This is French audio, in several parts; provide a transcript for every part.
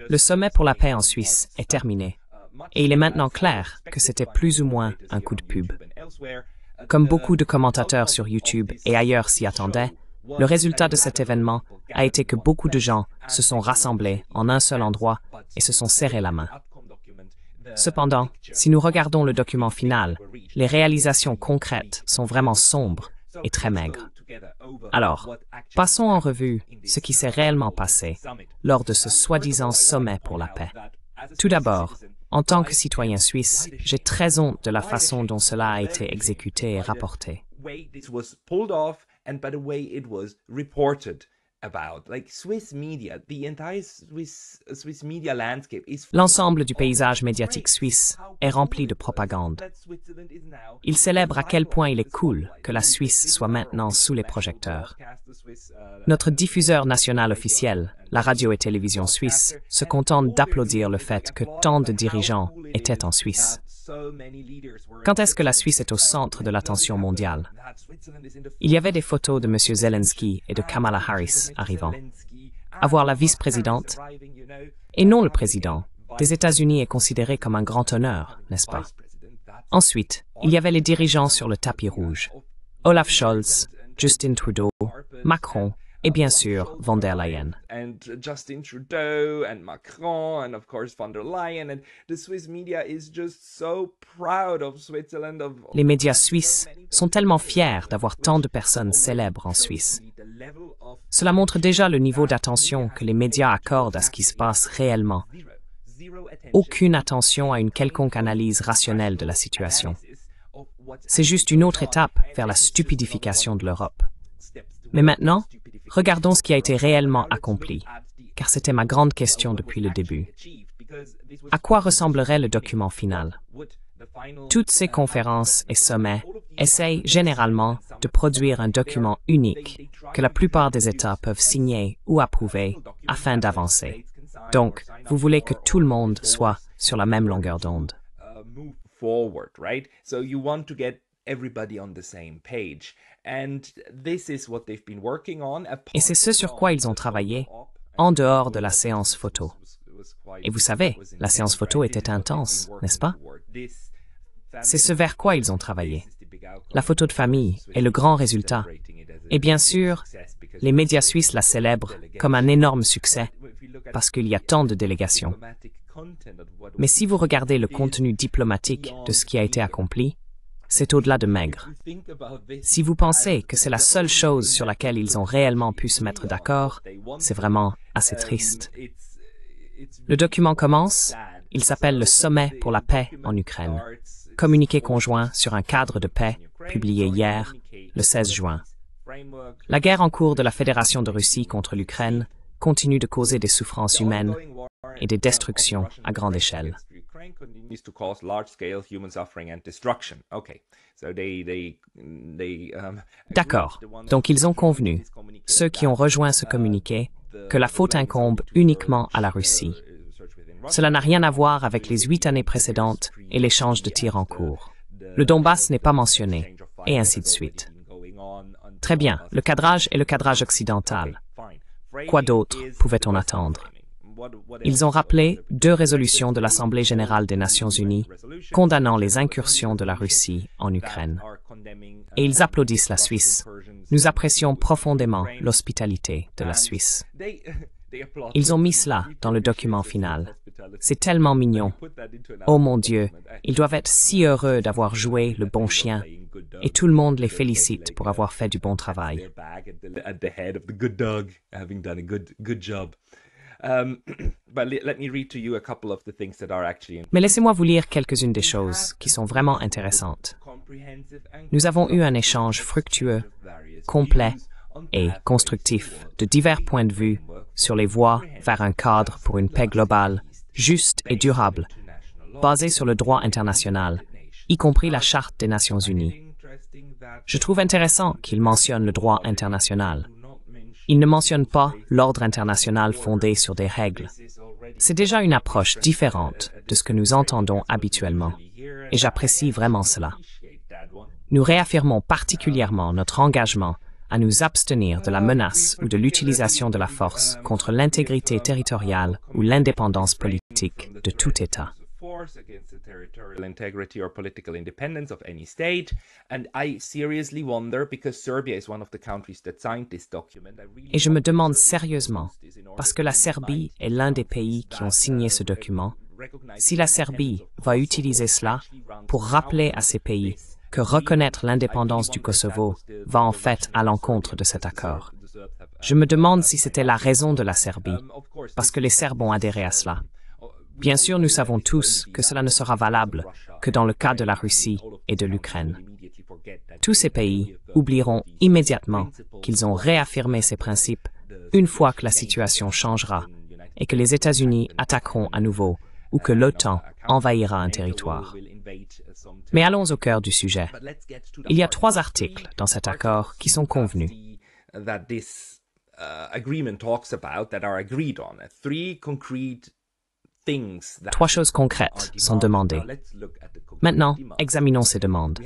Le sommet pour la paix en Suisse est terminé, et il est maintenant clair que c'était plus ou moins un coup de pub. Comme beaucoup de commentateurs sur YouTube et ailleurs s'y attendaient, le résultat de cet événement a été que beaucoup de gens se sont rassemblés en un seul endroit et se sont serrés la main. Cependant, si nous regardons le document final, les réalisations concrètes sont vraiment sombres et très maigres. Alors, passons en revue ce qui s'est réellement passé lors de ce soi-disant sommet pour la paix. Tout d'abord, en tant que citoyen suisse, j'ai très honte de la façon dont cela a été exécuté et rapporté. L'ensemble du paysage médiatique suisse est rempli de propagande. Il célèbre à quel point il est cool que la Suisse soit maintenant sous les projecteurs. Notre diffuseur national officiel, la radio et télévision suisse, se contente d'applaudir le fait que tant de dirigeants étaient en Suisse. Quand est-ce que la Suisse est au centre de l'attention mondiale? Il y avait des photos de M. Zelensky et de Kamala Harris arrivant. Avoir la vice-présidente, et non le président, des États-Unis est considéré comme un grand honneur, n'est-ce pas? Ensuite, il y avait les dirigeants sur le tapis rouge. Olaf Scholz, Justin Trudeau, Macron, et bien sûr, von der Leyen. Justin Trudeau and Macron and of course von der Leyen and the Swiss media is just so proud of Switzerland. Les médias suisses sont tellement fiers d'avoir tant de personnes célèbres en Suisse. Cela montre déjà le niveau d'attention que les médias accordent à ce qui se passe réellement. Aucune attention à une quelconque analyse rationnelle de la situation. C'est juste une autre étape vers la stupidification de l'Europe. Mais maintenant, regardons ce qui a été réellement accompli, car c'était ma grande question depuis le début. À quoi ressemblerait le document final? Toutes ces conférences et sommets essayent généralement de produire un document unique que la plupart des États peuvent signer ou approuver afin d'avancer. Donc, vous voulez que tout le monde soit sur la même longueur d'onde. Et c'est ce sur quoi ils ont travaillé, en dehors de la séance photo. Et vous savez, la séance photo était intense, n'est-ce pas? C'est ce vers quoi ils ont travaillé. La photo de famille est le grand résultat. Et bien sûr, les médias suisses la célèbrent comme un énorme succès, parce qu'il y a tant de délégations. Mais si vous regardez le contenu diplomatique de ce qui a été accompli, c'est au-delà de maigre. Si vous pensez que c'est la seule chose sur laquelle ils ont réellement pu se mettre d'accord, c'est vraiment assez triste. Le document commence, il s'appelle le Sommet pour la paix en Ukraine. Communiqué conjoint sur un cadre de paix, publié hier, le 16 juin. La guerre en cours de la Fédération de Russie contre l'Ukraine continue de causer des souffrances humaines et des destructions à grande échelle. D'accord. Donc ils ont convenu, ceux qui ont rejoint ce communiqué, que la faute incombe uniquement à la Russie. Cela n'a rien à voir avec les 8 années précédentes et l'échange de tirs en cours. Le Donbass n'est pas mentionné, et ainsi de suite. Très bien, le cadrage est le cadrage occidental. Quoi d'autre pouvait-on attendre? Ils ont rappelé 2 résolutions de l'Assemblée générale des Nations unies condamnant les incursions de la Russie en Ukraine. Et ils applaudissent la Suisse. Nous apprécions profondément l'hospitalité de la Suisse. Ils ont mis cela dans le document final. C'est tellement mignon. Oh mon Dieu, ils doivent être si heureux d'avoir joué le bon chien. Et tout le monde les félicite pour avoir fait du bon travail. Mais laissez-moi vous lire quelques-unes des choses qui sont vraiment intéressantes. Nous avons eu un échange fructueux, complet et constructif de divers points de vue sur les voies vers un cadre pour une paix globale, juste et durable, basée sur le droit international, y compris la Charte des Nations unies. Je trouve intéressant qu'il mentionne le droit international. Il ne mentionne pas l'ordre international fondé sur des règles. C'est déjà une approche différente de ce que nous entendons habituellement, et j'apprécie vraiment cela. Nous réaffirmons particulièrement notre engagement à nous abstenir de la menace ou de l'utilisation de la force contre l'intégrité territoriale ou l'indépendance politique de tout État. Against the territorial integrity or political independence of any state. And I seriously wonder, because Serbia is one of the countries that signed this document. Et je me demande sérieusement, parce que la Serbie est l'un des pays qui ont signé ce document, si la Serbie va utiliser cela pour rappeler à ces pays que reconnaître l'indépendance du Kosovo va en fait à l'encontre de cet accord. Je me demande si c'était la raison de la Serbie, parce que les Serbes ont adhéré à cela. Bien sûr, nous savons tous que cela ne sera valable que dans le cas de la Russie et de l'Ukraine. Tous ces pays oublieront immédiatement qu'ils ont réaffirmé ces principes une fois que la situation changera et que les États-Unis attaqueront à nouveau ou que l'OTAN envahira un territoire. Mais allons au cœur du sujet. Il y a 3 articles dans cet accord qui sont convenus. Trois choses concrètes sont demandées. Maintenant, examinons ces demandes.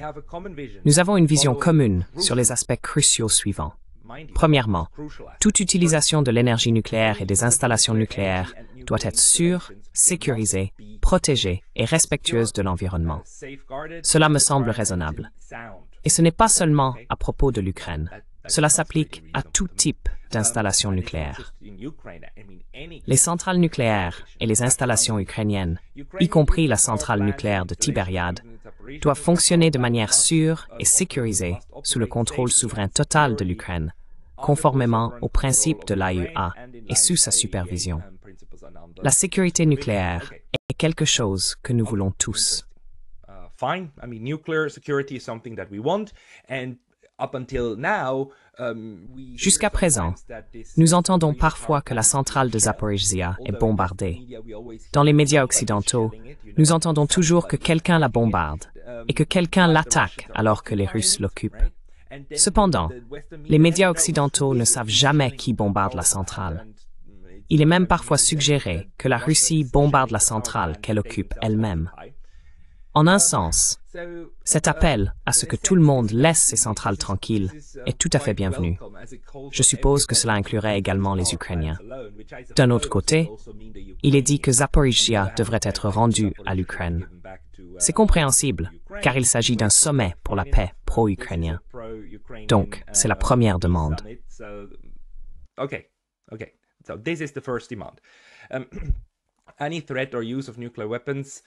Nous avons une vision commune sur les aspects cruciaux suivants. Premièrement, toute utilisation de l'énergie nucléaire et des installations nucléaires doit être sûre, sécurisée, protégée et respectueuse de l'environnement. Cela me semble raisonnable. Et ce n'est pas seulement à propos de l'Ukraine. Cela s'applique à tout type d'installations nucléaires. Les centrales nucléaires et les installations ukrainiennes, y compris la centrale nucléaire de Tiberiade, doivent fonctionner de manière sûre et sécurisée sous le contrôle souverain total de l'Ukraine, conformément aux principes de l'AUA et sous sa supervision. La sécurité nucléaire est quelque chose que nous voulons tous. Jusqu'à présent, nous entendons parfois que la centrale de Zaporizhzhia est bombardée. Dans les médias occidentaux, nous entendons toujours que quelqu'un la bombarde et que quelqu'un l'attaque alors que les Russes l'occupent. Cependant, les médias occidentaux ne savent jamais qui bombarde la centrale. Il est même parfois suggéré que la Russie bombarde la centrale qu'elle occupe elle-même. En un sens, cet appel à ce que tout le monde laisse ces centrales tranquilles est tout à fait bienvenu. Je suppose que cela inclurait également les Ukrainiens. D'un autre côté, il est dit que Zaporizhzhia devrait être rendu à l'Ukraine. C'est compréhensible, car il s'agit d'un sommet pour la paix pro-ukrainien. Donc, c'est la première demande. So this is the first demand. Any threat or use of nuclear weapons.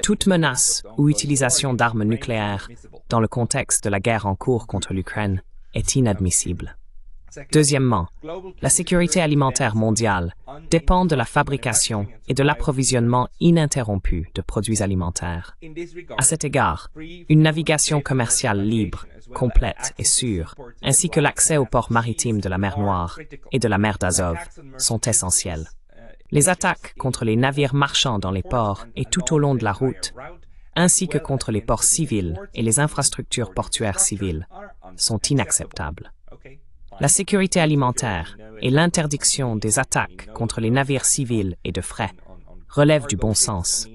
Toute menace ou utilisation d'armes nucléaires dans le contexte de la guerre en cours contre l'Ukraine est inadmissible. Deuxièmement, la sécurité alimentaire mondiale dépend de la fabrication et de l'approvisionnement ininterrompu de produits alimentaires. À cet égard, une navigation commerciale libre, complète et sûre, ainsi que l'accès aux ports maritimes de la mer Noire et de la mer d'Azov sont essentiels. Les attaques contre les navires marchands dans les ports et tout au long de la route, ainsi que contre les ports civils et les infrastructures portuaires civiles, sont inacceptables. La sécurité alimentaire et l'interdiction des attaques contre les navires civils et de fret relèvent du bon sens.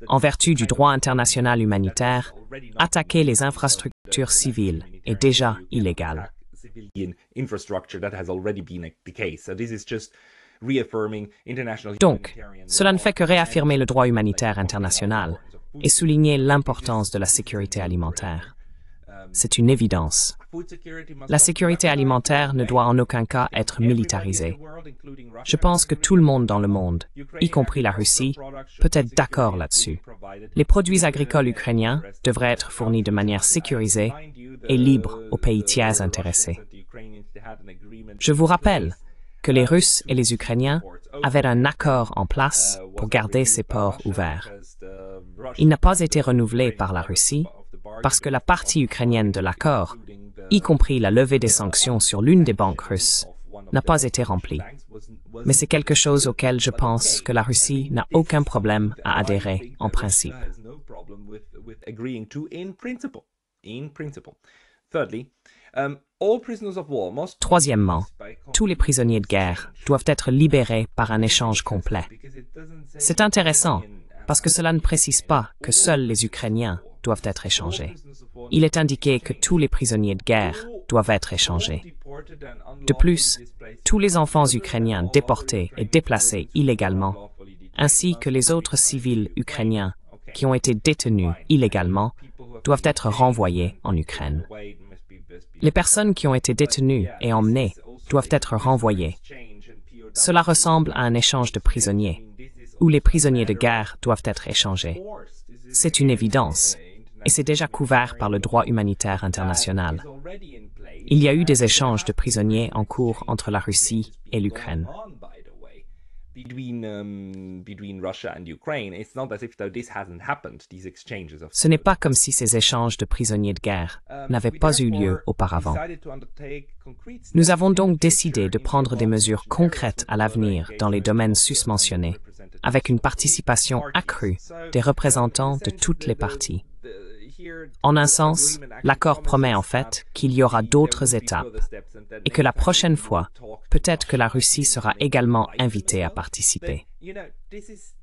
En vertu du droit international humanitaire, attaquer les infrastructures civiles est déjà illégal. Donc, cela ne fait que réaffirmer le droit humanitaire international et souligner l'importance de la sécurité alimentaire. C'est une évidence. La sécurité alimentaire ne doit en aucun cas être militarisée. Je pense que tout le monde dans le monde, y compris la Russie, peut être d'accord là-dessus. Les produits agricoles ukrainiens devraient être fournis de manière sécurisée et libre aux pays tiers intéressés. Je vous rappelle que les Russes et les Ukrainiens avaient un accord en place pour garder ces ports ouverts. Il n'a pas été renouvelé par la Russie parce que la partie ukrainienne de l'accord, y compris la levée des sanctions sur l'une des banques russes, n'a pas été remplie. Mais c'est quelque chose auquel je pense que la Russie n'a aucun problème à adhérer en principe. Troisièmement, tous les prisonniers de guerre doivent être libérés par un échange complet. C'est intéressant parce que cela ne précise pas que seuls les Ukrainiens doivent être échangés. Il est indiqué que tous les prisonniers de guerre doivent être échangés. De plus, tous les enfants ukrainiens déportés et déplacés illégalement, ainsi que les autres civils ukrainiens qui ont été détenus illégalement, doivent être renvoyés en Ukraine. Les personnes qui ont été détenues et emmenées doivent être renvoyées. Cela ressemble à un échange de prisonniers, où les prisonniers de guerre doivent être échangés. C'est une évidence, et c'est déjà couvert par le droit humanitaire international. Il y a eu des échanges de prisonniers en cours entre la Russie et l'Ukraine. Ce n'est pas comme si ces échanges de prisonniers de guerre n'avaient pas eu lieu auparavant. Nous avons donc décidé de prendre des mesures concrètes à l'avenir dans les domaines susmentionnés, avec une participation accrue des représentants de toutes les parties. En un sens, l'accord promet en fait qu'il y aura d'autres étapes et que la prochaine fois, peut-être que la Russie sera également invitée à participer.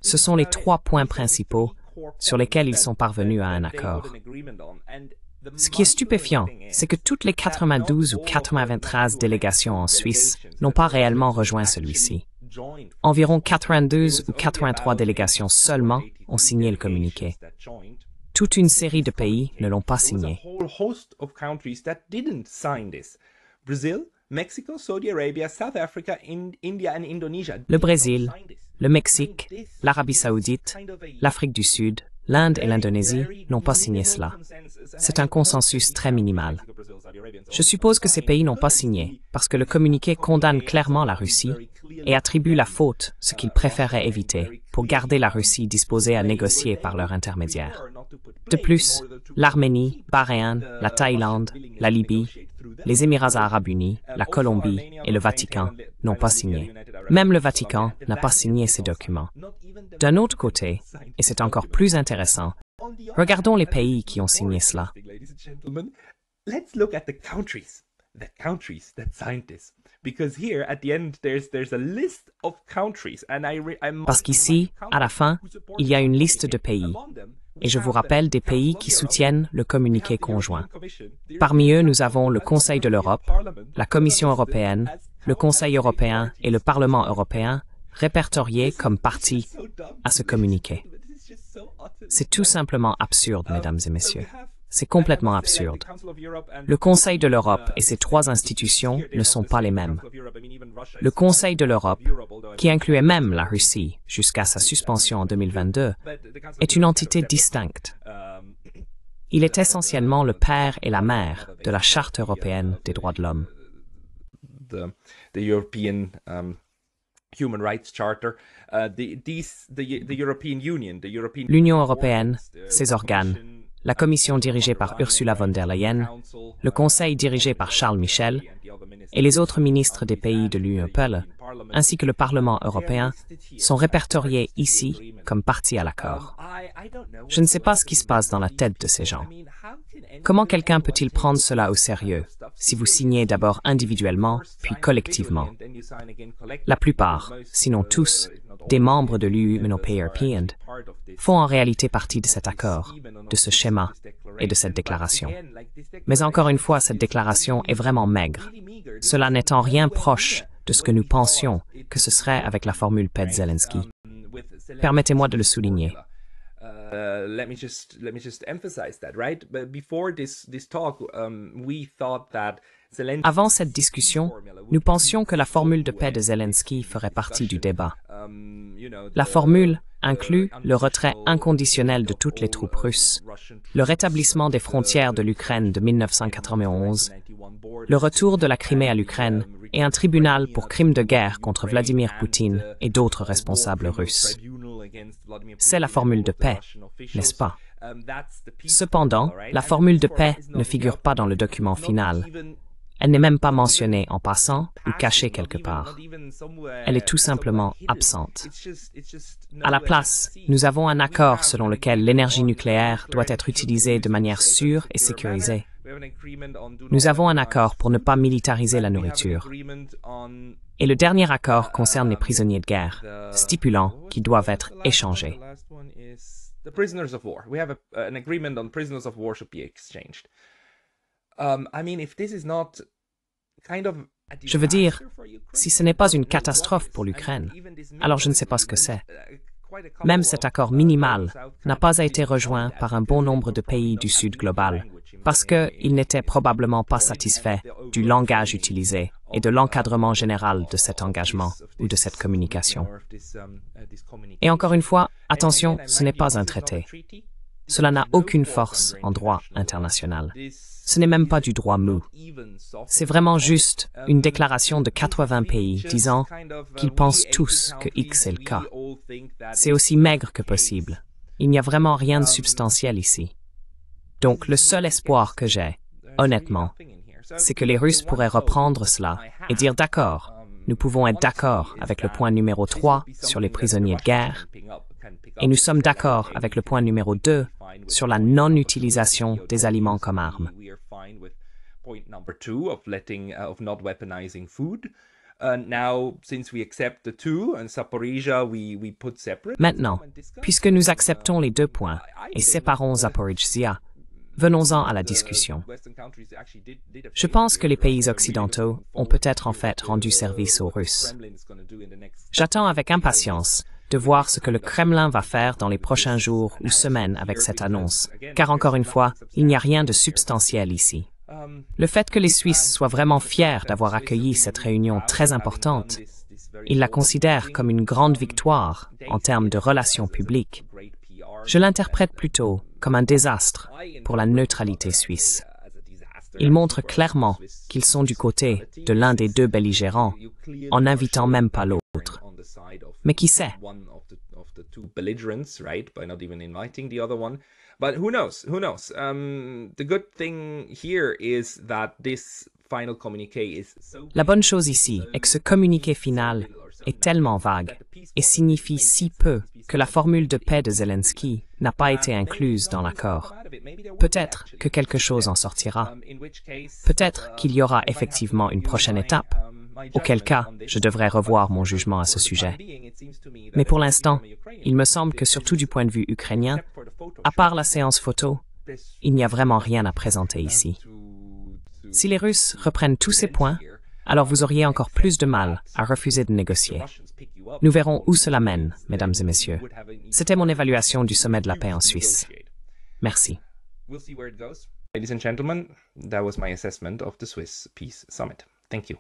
Ce sont les 3 points principaux sur lesquels ils sont parvenus à un accord. Ce qui est stupéfiant, c'est que toutes les 92 ou 93 délégations en Suisse n'ont pas réellement rejoint celui-ci. Environ 92 ou 83 délégations seulement ont signé le communiqué. Toute une série de pays ne l'ont pas signé. Le Brésil, le Mexique, l'Arabie saoudite, l'Afrique du Sud, l'Inde et l'Indonésie n'ont pas signé cela. C'est un consensus très minimal. Je suppose que ces pays n'ont pas signé parce que le communiqué condamne clairement la Russie et attribue la faute, ce qu'ils préféraient éviter, pour garder la Russie disposée à négocier par leur intermédiaire. De plus, l'Arménie, Bahreïn, la Thaïlande, la Libye, les Émirats arabes unis, la Colombie et le Vatican n'ont pas signé. Même le Vatican n'a pas signé ces documents. D'un autre côté, et c'est encore plus intéressant, regardons les pays qui ont signé cela. Let's look at the countries that signed this. Because here, at the end, there's a list of countries, and Parce qu'ici, à la fin, il y a une liste de pays. Et je vous rappelle des pays qui soutiennent le communiqué conjoint. Parmi eux, nous avons le Conseil de l'Europe, la Commission européenne, le Conseil européen et le Parlement européen, répertoriés comme parties à ce communiqué. C'est tout simplement absurde, mesdames et messieurs. C'est complètement absurde. Le Conseil de l'Europe et ces 3 institutions ne sont pas les mêmes. Le Conseil de l'Europe, qui incluait même la Russie jusqu'à sa suspension en 2022, est une entité distincte. Il est essentiellement le père et la mère de la Charte européenne des droits de l'homme. L'Union européenne, ses organes, la Commission dirigée par Ursula von der Leyen, le Conseil dirigé par Charles Michel et les autres ministres des pays de l'Union européenne, ainsi que le Parlement européen, sont répertoriés ici comme parties à l'accord. Je ne sais pas ce qui se passe dans la tête de ces gens. Comment quelqu'un peut-il prendre cela au sérieux si vous signez d'abord individuellement, puis collectivement? La plupart, sinon tous, des membres de l'Union européenne font en réalité partie de cet accord, de ce schéma et de cette déclaration. Mais encore une fois, cette déclaration est vraiment maigre. Cela n'est en rien proche de ce que nous pensions que ce serait avec la formule paix de Zelensky. Permettez-moi de le souligner. Let me just emphasize that, right? But before this talk, we thought that Zelensky. Avant cette discussion, nous pensions que la formule de paix de Zelensky ferait partie du débat. La formule inclut le retrait inconditionnel de toutes les troupes russes, le rétablissement des frontières de l'Ukraine de 1991, le retour de la Crimée à l'Ukraine et un tribunal pour crimes de guerre contre Vladimir Poutine et d'autres responsables russes. C'est la formule de paix, n'est-ce pas? Cependant, la formule de paix ne figure pas dans le document final. Elle n'est même pas mentionnée en passant ou cachée quelque part. Elle est tout simplement absente. À la place, nous avons un accord selon lequel l'énergie nucléaire doit être utilisée de manière sûre et sécurisée. Nous avons un accord pour ne pas militariser la nourriture. Et le dernier accord concerne les prisonniers de guerre, stipulant qu'ils doivent être échangés. I mean, if this is not kind of a Je veux dire, disaster for Ukraine, si ce n'est pas une catastrophe pour l'Ukraine, alors je ne sais pas ce que c'est. Même cet accord minimal n'a pas été rejoint par un bon nombre de pays du Sud global, parce qu'ils n'étaient probablement pas satisfaits du langage utilisé et de l'encadrement général de cet engagement ou de cette communication. Et encore une fois, attention, ce n'est pas un traité. Cela n'a aucune force en droit international. Ce n'est même pas du droit mou. C'est vraiment juste une déclaration de 80 pays disant qu'ils pensent tous que X est le cas. C'est aussi maigre que possible. Il n'y a vraiment rien de substantiel ici. Donc le seul espoir que j'ai, honnêtement, c'est que les Russes pourraient reprendre cela et dire d'accord, nous pouvons être d'accord avec le point numéro 3 sur les prisonniers de guerre, et nous sommes d'accord avec le point numéro 2 sur la non-utilisation des aliments comme armes. Maintenant, puisque nous acceptons les 2 points et séparons Zaporizhzhia, venons-en à la discussion. Je pense que les pays occidentaux ont peut-être en fait rendu service aux Russes. J'attends avec impatience de voir ce que le Kremlin va faire dans les prochains jours ou semaines avec cette annonce, car encore une fois, il n'y a rien de substantiel ici. Le fait que les Suisses soient vraiment fiers d'avoir accueilli cette réunion très importante, ils la considèrent comme une grande victoire en termes de relations publiques. Je l'interprète plutôt comme un désastre pour la neutralité suisse. Ils montrent clairement qu'ils sont du côté de l'un des 2 belligérants, en n'invitant même pas l'autre. Mais qui sait? But who knows? Who knows? The good thing here is that this final communiqué is so... La bonne chose ici est que ce communiqué final est tellement vague et signifie si peu que la formule de paix de Zelensky n'a pas été incluse dans l'accord. Peut-être que quelque chose en sortira. Peut-être qu'il y aura effectivement une prochaine étape, auquel cas je devrais revoir mon jugement à ce sujet. Mais pour l'instant, il me semble que surtout du point de vue ukrainien, à part la séance photo, il n'y a vraiment rien à présenter ici. Si les Russes reprennent tous ces points, alors vous auriez encore plus de mal à refuser de négocier. Nous verrons où cela mène, mesdames et messieurs. C'était mon évaluation du sommet de la paix en Suisse. Merci. Ladies and gentlemen, that was my assessment of the Swiss Peace Summit. Thank you.